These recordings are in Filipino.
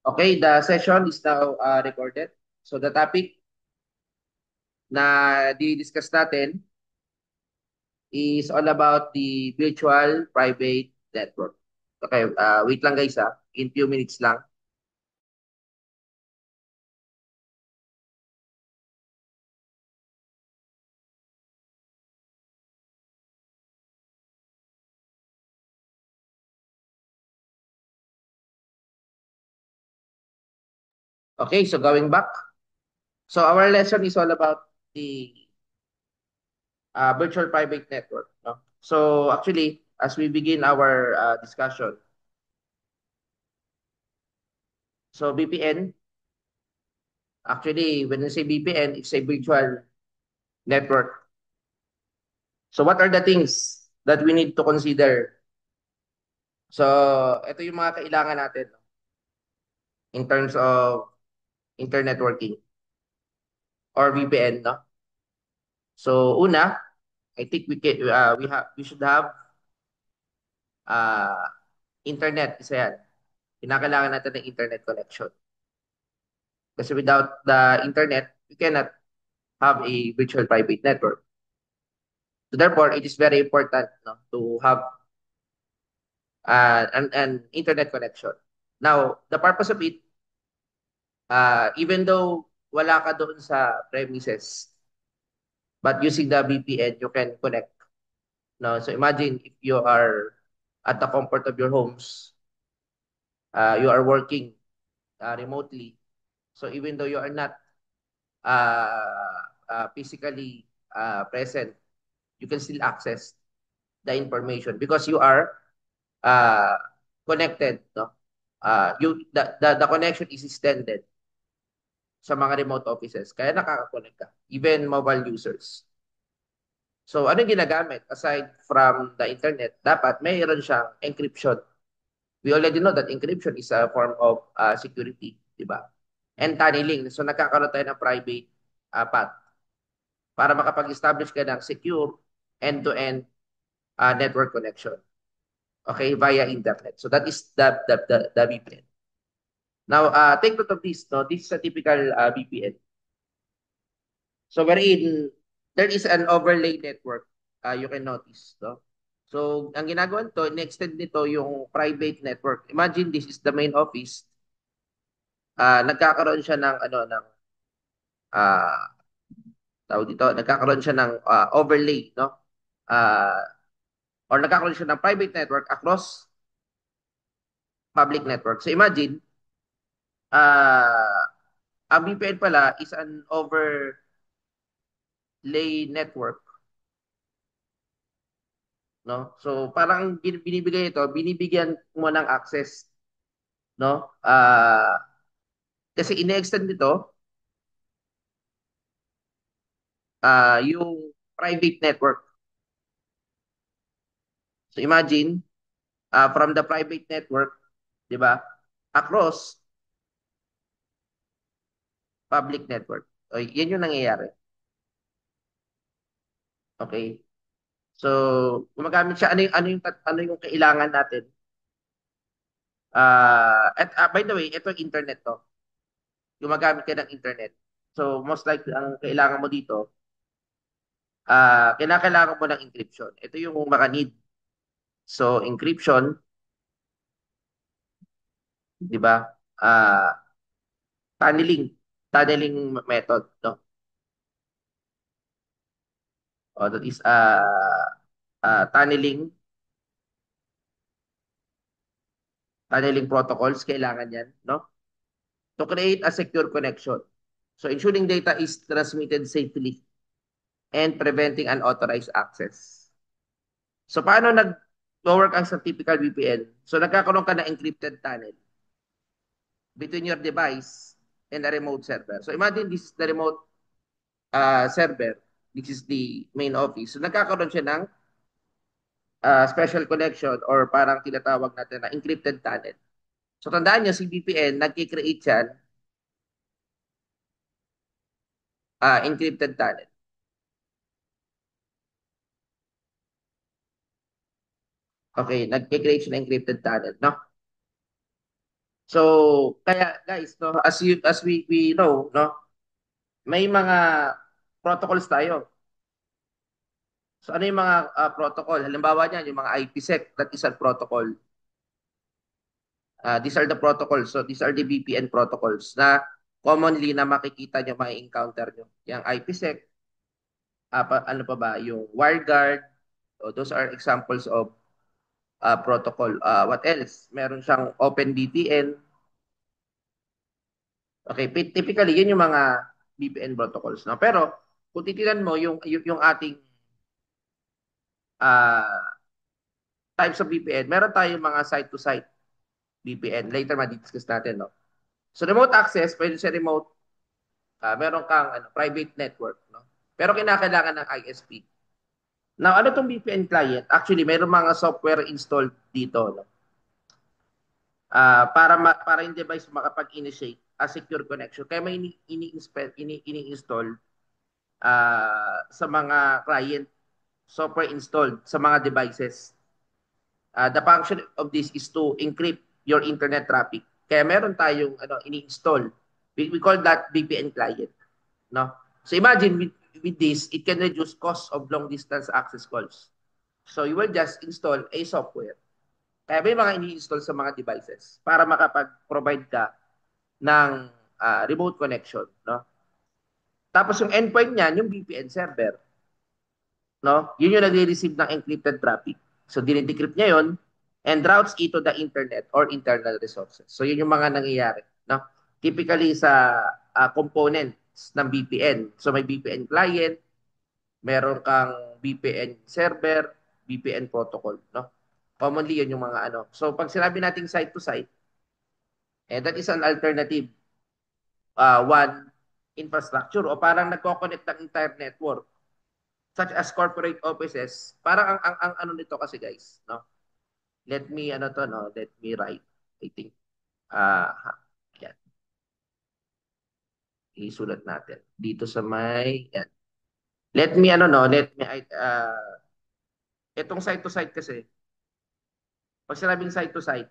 Okay, the session is now recorded. So the topic na di-discuss natin is all about the virtual private network. Okay, wait lang guys ha. In few minutes lang. Okay, so going back. So our lesson is all about the virtual private network. No? So actually, as we begin our discussion, so VPN, actually, when we say VPN, it's a virtual network. So what are the things that we need to consider? So, ito yung mga kailangan natin no, in terms of internet working or VPN, no? So, una, I think we should have uh, internet, isa yan. Kinakailangan natin ng internet connection. Kasi without the internet, we cannot have a virtual private network. So therefore, it is very important no, to have an internet connection. Now, the purpose of it, even though wala ka doon sa premises, but using the VPN, you can connect. No? So imagine if you are at the comfort of your homes, you are working remotely. So even though you are not physically present, you can still access the information because you are uh, connected. No? The connection is extended sa mga remote offices. Kaya nakaka-connect ka. Even mobile users. So, ano yung ginagamit? Aside from the internet, dapat mayroon siyang encryption. We already know that encryption is a form of security, di ba? And tunneling. So, nagkakaroon tayo ng private path para makapag-establish ka ng secure end-to-end network connection. Okay, via internet. So, that is the VPN. Now, take note of this. No? This is a typical VPN. So, wherein there is an overlay network, you can notice. No? So, ang ginagawa nito, in-extend nito yung private network. Imagine this is the main office. Nagkakaroon siya ng ano ng ah tawag dito, nagkakaroon siya ng overlay, no? Ah or nagkakaroon siya ng private network across public network. So imagine, ang VPN pala is an overlay network, no? So parang binibigay ito, binibigyan mo ng access, no? Kasi ine-extend nito yung private network. So imagine, from the private network, 'di ba? Across public network. O, yan yung nangyayari. Okay? So, gumagamit siya ano yung kailangan natin. By the way, ito internet to. Gumagamit ka ng internet. So, most likely ang kailangan mo dito, kinakailangan mo ng encryption. Ito yung mga need. So, encryption, 'di ba? Tunneling, tunneling method, no? O, that is tunneling protocols kailangan 'yan, no? To create a secure connection. So ensuring data is transmitted safely and preventing unauthorized access. So paano nag-work ang sa typical VPN? So nagkakaroon ka ng encrypted tunnel between your device and a remote server. So imagine this is the remote server. This is the main office. So nagkakaroon siya ng special connection or parang tinatawag natin na encrypted tunnel. So tandaan nyo, si VPN, nag-create yan, encrypted tunnel. Okay, nag-create siya ng encrypted tunnel, no? So, kaya guys, no, as we know, no, may mga protocols tayo. So, ano yung mga protocol? Halimbawa niyan, yung mga IPsec, that is a protocol. These are the protocols. So, these are the VPN protocols na commonly na makikita nyo, may encounter nyo. Yung IPsec, ano pa ba? Yung WireGuard. So, those are examples of protocol. What else? Meron siyang OpenVPN. Okay, typically, yun yung mga VPN protocols. No? Pero, kung titinan mo yung ating uh, types of VPN, meron tayong mga site-to-site VPN. Later, ma-discuss natin. No? So, remote access, pwede sa remote, meron kang private network. No? Pero kinakailangan ng ISP. Now, ano tong VPN client? Actually, meron mga software installed dito. No? Para yung device makapag-initiate a secure connection. Kaya may ini-install sa mga client software installed sa mga devices. The function of this is to encrypt your internet traffic. Kaya meron tayong ini-install. We call that VPN client. No? So imagine with this, it can reduce cost of long distance access calls. So you will just install a software. Kaya may mga ini-install sa mga devices para makapag-provide ka ng remote connection. No? Tapos yung endpoint niyan, yung VPN server. No? Yun yung nagre-receive ng encrypted traffic. So, dinidecrypt niya yun and routes it to the internet or internal resources. So, yun yung mga nangyayari. No? Typically sa components ng VPN. So, may VPN client, meron kang VPN server, VPN protocol. No? Commonly, yun yung mga ano. So, pag sinabi nating site-to-site, that is an alternative one infrastructure o parang nagko-connect ng entire network such as corporate offices. Parang ang ano nito kasi guys, no? Let me ano to no, let me write. I think yan, isulat natin dito sa may yan. Let me ano no, let me itong site to site kasi pag sinabing site to site,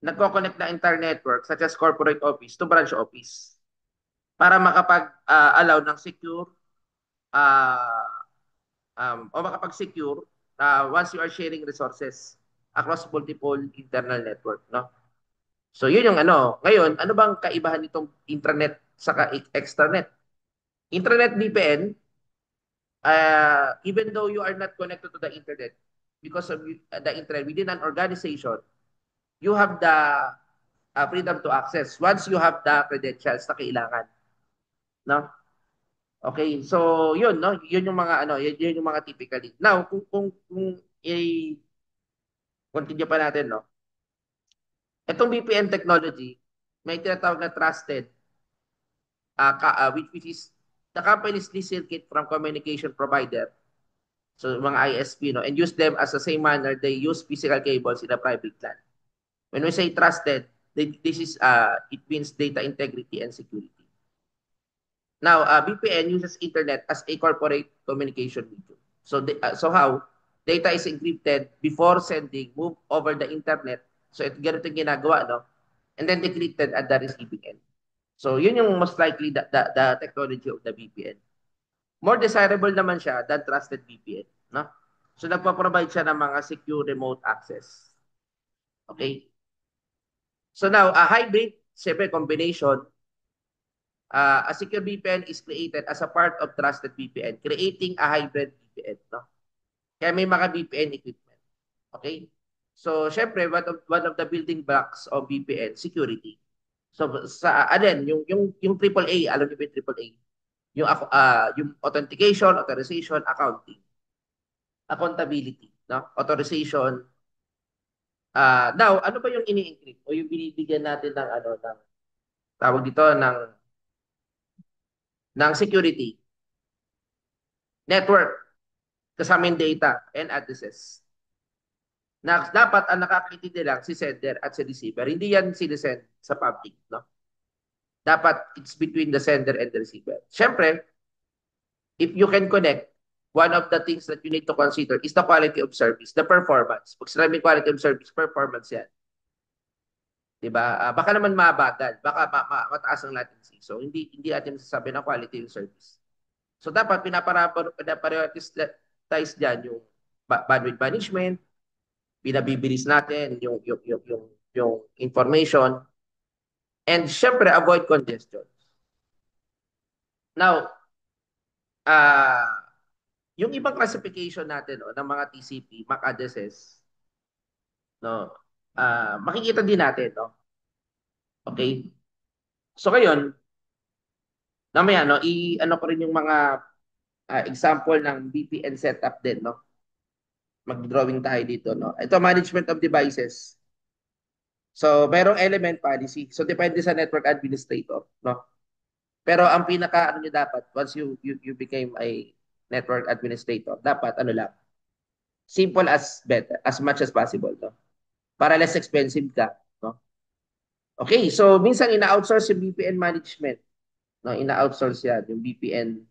nagko-connect na entire network such as corporate office to branch office para makapag-allow ng secure uh, o makapag-secure once you are sharing resources across multiple internal network, no? So yun yung ano. Ngayon, ano bang kaibahan nitong intranet saka extranet? Intranet VPN, even though you are not connected to the internet, because of the internet within an organization, you have the freedom to access once you have the credentials na kailangan, no? Okay, so yun, no? Yun yung mga ano, yun yung mga typically. Now, kung i-continue pa natin, no? Itong VPN technology, may tinatawag na trusted which is the companies circuit from communication provider, so mga ISP, no, and use them as the same manner they use physical cables in a private LAN. When we say trusted, this is it means data integrity and security. Now, VPN uses internet as a corporate communication medium. So how data is encrypted before sending, move over the internet. So ito ganito yung ginagawa, no? And then decrypted at the receiving end. So yun yung most likely the technology of the VPN. More desirable naman siya than trusted VPN, no? So nagpo-provide siya ng mga secure remote access. Okay? So now, a hybrid, siyempre combination, a secure VPN is created as a part of trusted VPN, creating a hybrid VPN, no? Kaya may mga VPN equipment. Okay? So, syempre, one of the building blocks of VPN, security. So, sa, alin, yung AAA, alam niyo ba yung AAA? Yung authentication, authorization, accounting, accountability, no? Authorization. Now, ano ba yung ini-encrypt o yung binibigyan natin ng ano ng tawag dito ng security network kasama yung data and addresses. Na dapat ang nakakaintindi lang si sender at si receiver. Hindi yan sinisend sa public, no? Dapat it's between the sender and the receiver. Siyempre, if you can connect, one of the things that you need to consider is the quality of service, the performance. Pag sinabing quality of service, performance yan. 'Di ba? Baka naman mabagal, baka mataas ang latency. So hindi natin masasabi na quality yung service. So dapat pinaprioritize diyan yung bandwidth management, binabibilis natin yung information, and syempre avoid congestion. Now, yung ibang classification natin no, ng mga TCP, MAC addresses, no, makikita din natin, no? Okay? So ngayon, namaya, no, i-ano ko rin yung mga example ng VPN setup din, no? Mag-drawing tayo dito, no? Ito, management of devices. So, merong element policy. So, depende sa network administrator, no? Pero ang pinaka ano niyo dapat once you became a network administrator, dapat ano lang, simple as better, as much as possible, no? Para less expensive ka, no? Okay, so minsan ina-outsource yung VPN management, no? Ina-outsource yan yung VPN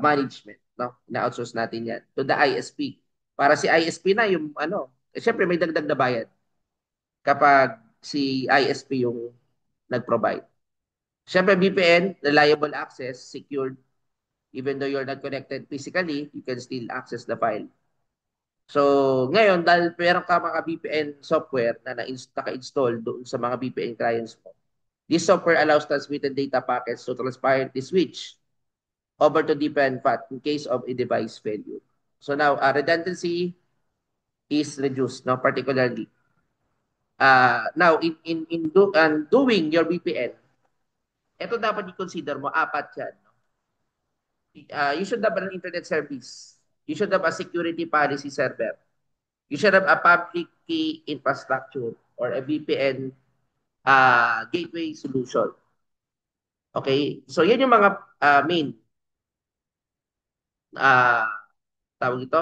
management, no? Ina-outsource natin yan to the ISP. Para si ISP na yung ano, syempre may dagdag na bayad kapag si ISP yung nag-provide. Syempre VPN, reliable access, secured. Even though you're not connected physically, you can still access the file. So, ngayon, dahil meron ka mga VPN software na naka-install doon sa mga VPN clients mo, this software allows transmitted data packets to transparently switch over to different path in case of a device failure. So now, redundancy is reduced, no? Particularly. Now, doing your VPN, ito dapat i-consider mo, apat yan. No? You should have an internet service. You should have a security policy server. You should have a public key infrastructure or a VPN gateway solution. Okay? So, yan yung mga main uh, tawag ito,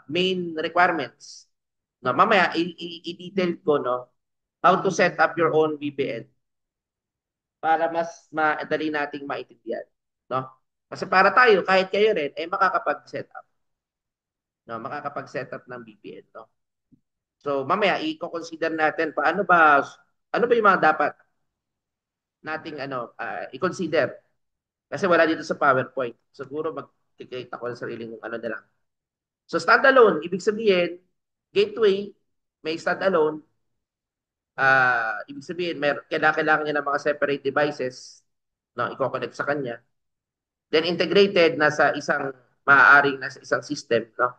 main requirements. No, mamaya, i-detail ko, no, how to set up your own VPN para mas madali nating maintindihan. No? Kasi para tayo, kahit kayo rin, eh makakapag-set up. No? Makakapag-set up ng VPN. No? So, mamaya, i-consider natin ano ba yung mga dapat nating i-consider. Kasi wala dito sa PowerPoint. Siguro mag-create ako ng sariling ano na lang. So, standalone, ibig sabihin, gateway, may standalone, ibig sabihin, kailangan niya ng mga separate devices na i-connect sa kanya. Then integrated nasa isang system, no?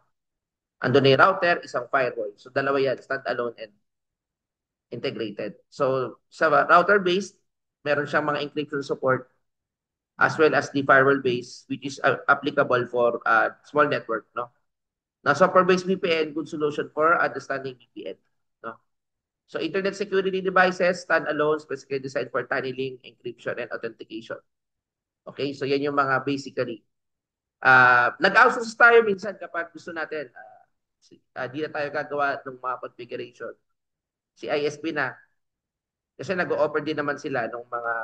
Ando na yung router, isang firewall. So dalawa yan, standalone and integrated. So sa router-based, meron siyang mga encryption support as well as the firewall-based which is applicable for small network, no? Na software-based VPN, good solution for understanding VPN, no? So internet security devices, standalone, specifically designed for tunneling, encryption, and authentication. Okay, so yan yung mga basically. Nag-outsource tayo minsan kapag gusto natin, di na tayo gagawa ng mga configuration. Si ISP na. Kasi nag-o-offer din naman sila ng mga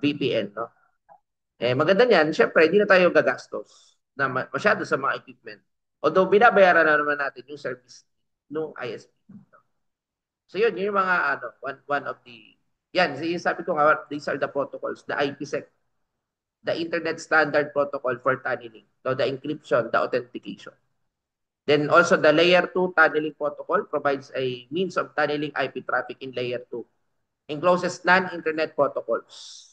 VPN, no? Eh, maganda niyan, syempre, di na tayo gagastos na masyado sa mga equipment. Although, binabayaran na naman natin yung service ng ISP. So yun yung mga one of the yan, sabi ko nga, these are the protocols, the IPsec, the Internet Standard Protocol for Tunneling, so the encryption, the authentication. Then also the layer 2 tunneling protocol provides a means of tunneling IP traffic in layer 2. Encloses non-internet protocols.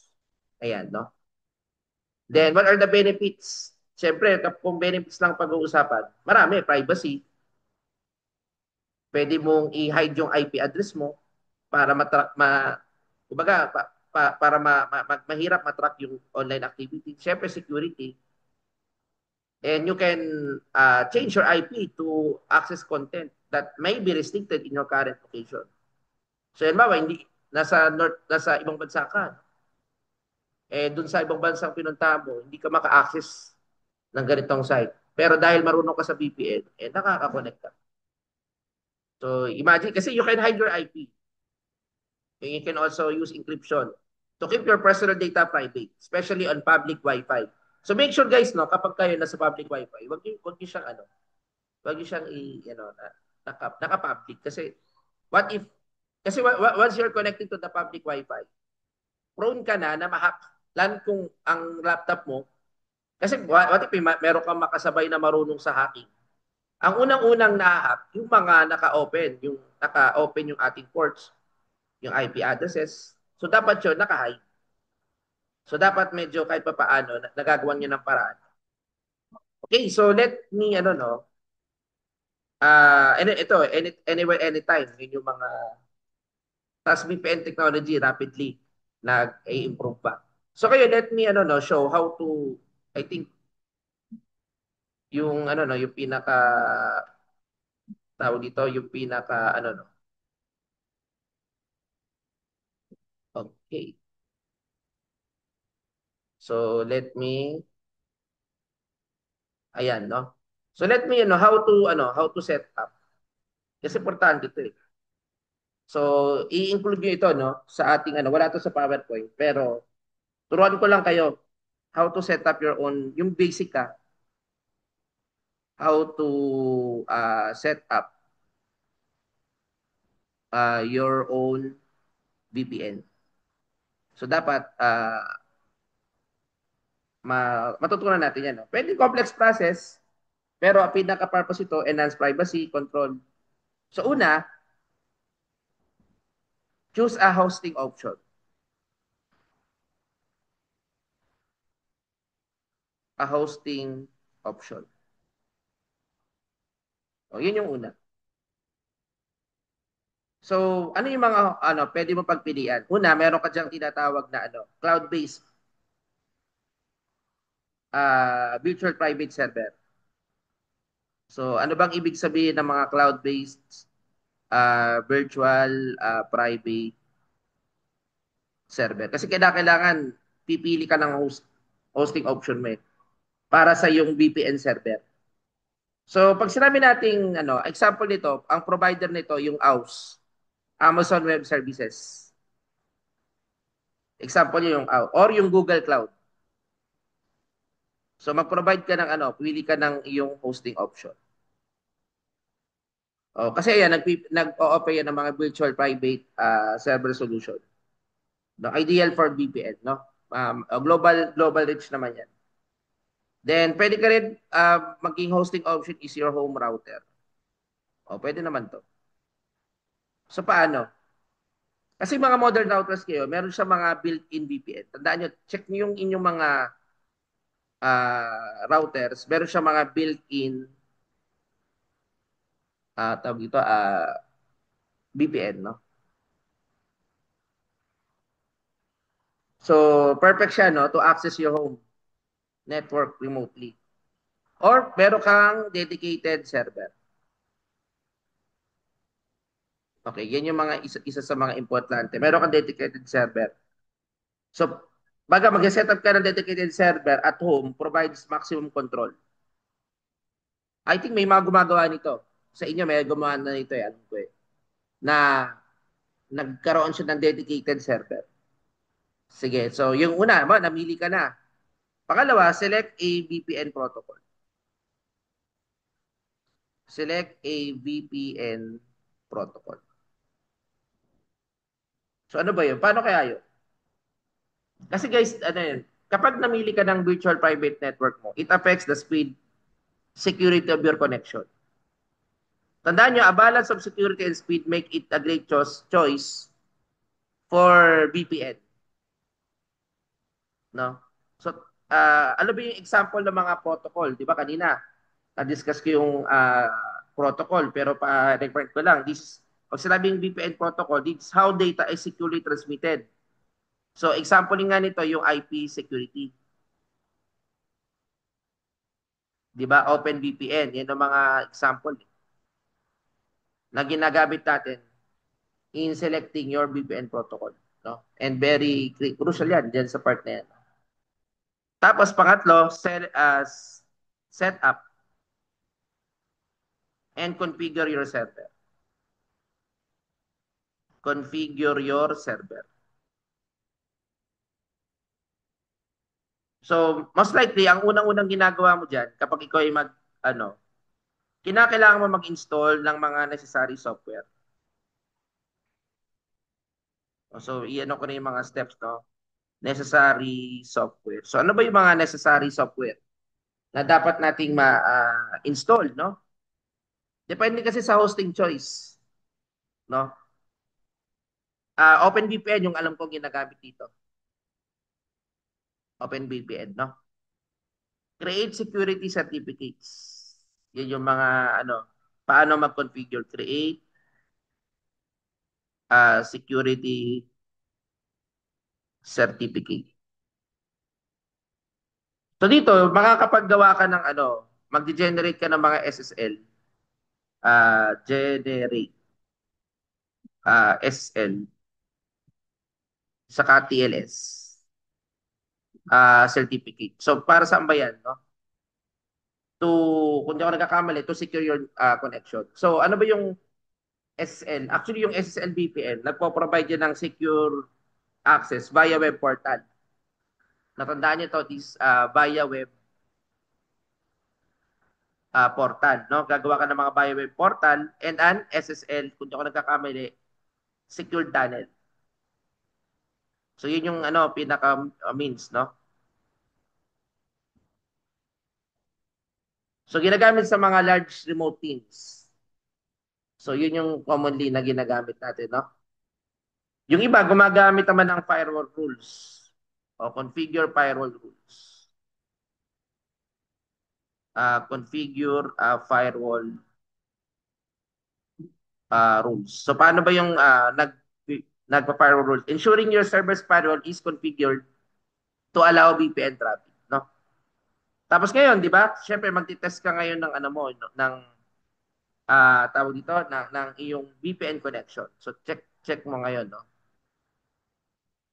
Ayan, no? Then what are the benefits? Siyempre, kung benefits lang pag-uusapan, marami, privacy. Pwede mong i-hide yung IP address mo para kumbaga, para mahirap matrack yung online activity. Siyempre, security. And you can change your IP to access content that may be restricted in your current location. So, yan hindi nasa ibang bansa ka. Eh, dun sa ibang bansang pinunta mo, hindi ka maka-access ng ganitong site. Pero dahil marunong ka sa VPN, eh, nakaka-connect ka. So, imagine, kasi you can hide your IP. You can also use encryption to keep your personal data private, especially on public Wi-Fi. So make sure guys, no, kapag kayo nasa public Wi-Fi, wag niyo siyang wag niyo siyang naka-public kasi What if, kasi once you're connected to the public Wi-Fi, prone ka na ma-hack. Lan kung ang laptop mo, kasi what if meron kang makasabay na marunong sa hacking. Ang unang-unang na-hack, yung mga naka-open yung ating ports, yung IP addresses. So dapat yun, naka-hide. So dapat medyo kahit pa paano, nagagawan nyo ng paraan. Okay, so let me, ano no, anywhere, anytime, yun yung mga, tas VPN technology rapidly nag-improve pa. So kayo, let me, ano no, show how to, I think, yung, ano no, yung pinaka, tawag dito, yung pinaka, ano no, okay. So let me, ayan, no. So let me, how to set up. Kasi importante ito eh. So, i-include nyo ito, no, sa ating, wala to sa PowerPoint, pero turuan ko lang kayo how to set up your own, yung basic how to set up your own VPN. So, dapat matutunan natin yan. No? Pwede complex process, pero ang pinaka-purpose ito, enhance privacy, control. So, una, choose a hosting option. A hosting option. O, yun yung una. So, ano yung mga pwede mo pagpilian? Una, meron ka diyang tinatawag na cloud-based virtual private server. So, ano bang ibig sabihin ng mga cloud-based virtual private server? Kasi kailangan pipili ka ng hosting option mo para sa yung VPN server. So, pag sinabi nating example nito, ang provider nito yung AWS, Amazon Web Services. Example yung AWS or yung Google Cloud. So mag-provide ka ng pili ka ng iyong hosting option. Oh, kasi yan nag-o-offer yan ng mga virtual private server solution. No, ideal for VPN, no? Global reach naman yan. Then pwede ka rin maging hosting option is your home router. Oh, pwede naman to. So paano? Kasi mga modern routers kayo, meron siya mga built-in VPN. Tandaan nyo, check nyo yung inyong mga routers. Meron siya mga built-in tawag dito, VPN, no? So, perfect siya, no, to access your home network remotely. Or meron kang dedicated server. Okay, yan yung mga isa sa mga importante. Meron kang dedicated server. So, baga mag-set up ka ng dedicated server at home provides maximum control. I think may mga gumagawa nito. Sa inyo may gumawa na nito, alam ko na nagkaroon siya ng dedicated server. Sige, so yung una, namili ka na. Pangalawa, select a VPN protocol. Select a VPN protocol. So ano ba yun? Paano kaya yun? Kasi guys, kapag namili ka ng virtual private network mo, it affects the speed, security of your connection. Tandaan nyo, a balance of security and speed make it a great choice for VPN. No? So, ano ba yung example ng mga protocol? Di ba kanina, na-discuss ko yung protocol, pero pa-refer ko lang. Pag sinabing VPN protocol, this is how data is securely transmitted. So, example nga nito, yung IP security. Di ba? Open VPN. Yan ang mga example na ginagamit natin in selecting your VPN protocol. No? And very crucial yan, dyan sa part na yan. Tapos, pangatlo, set up and configure your server. Configure your server. So, most likely, ang unang-unang ginagawa mo dyan, kapag ikaw ay kinakailangan mo mag-install ng mga necessary software. So, iyan ko na yung mga steps, no? Necessary software. So, ano ba yung mga necessary software na dapat nating ma-install, no? Depende kasi sa hosting choice, no? OpenVPN yung alam kong ginagamit dito. OpenVPN, no? Create security certificates. Yan yung mga ano, paano mag-configure, create security certificate. So dito, makakapaggawa ka ng ano, mag-generate ka ng mga SSL, generate SSL, saka TLS certificate. So para saan ba yan, no? Kung di ako nagkakamali, to secure your connection. So ano ba yung SSL? Actually, yung SSL VPN, nagpo-provide yan ng secure access via web portal. Natandaan niyo to, this via web portal, no? Gagawa ka ng mga via web portal and an SSL, kung di ako nagkakamali, secured tunnel. So yun yung ano pinaka means, no? So ginagamit sa mga large remote teams. So yun yung commonly na ginagamit natin, no? Yung iba gumagamit naman ng firewall rules o configure firewall rules. Configure firewall rules. So paano ba yung nagpa-firewall rules? Ensuring your server's firewall is configured to allow VPN traffic, no? Tapos ngayon, di ba? Siyempre magti-test ka ngayon ng ano mo, no? Ng tawag dito ng iyong VPN connection. So check mo ngayon, no?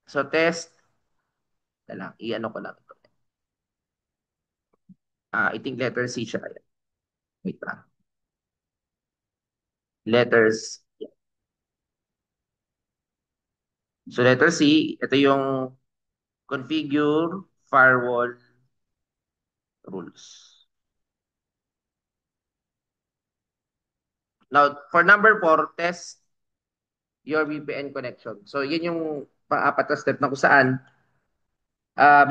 So test na lang, i-ano ko lang ito. I think letter C siya. Ayan. Wait lang. Letters. So letter C, ito yung configure firewall rules. Now, for number 4, test your VPN connection. So yun yung pang-apat na step na kung saan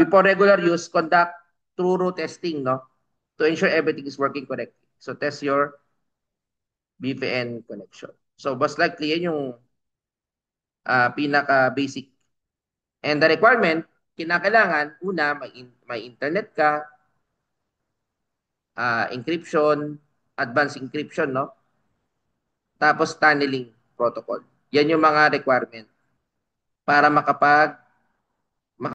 before regular use, conduct true root testing, no? To ensure everything is working correctly. So test your VPN connection. So most likely, yan yung pinaka-basic. And the requirement, kinakailangan, una, may internet ka, encryption, advanced encryption, no? Tapos tunneling protocol. Yan yung mga requirement para makapag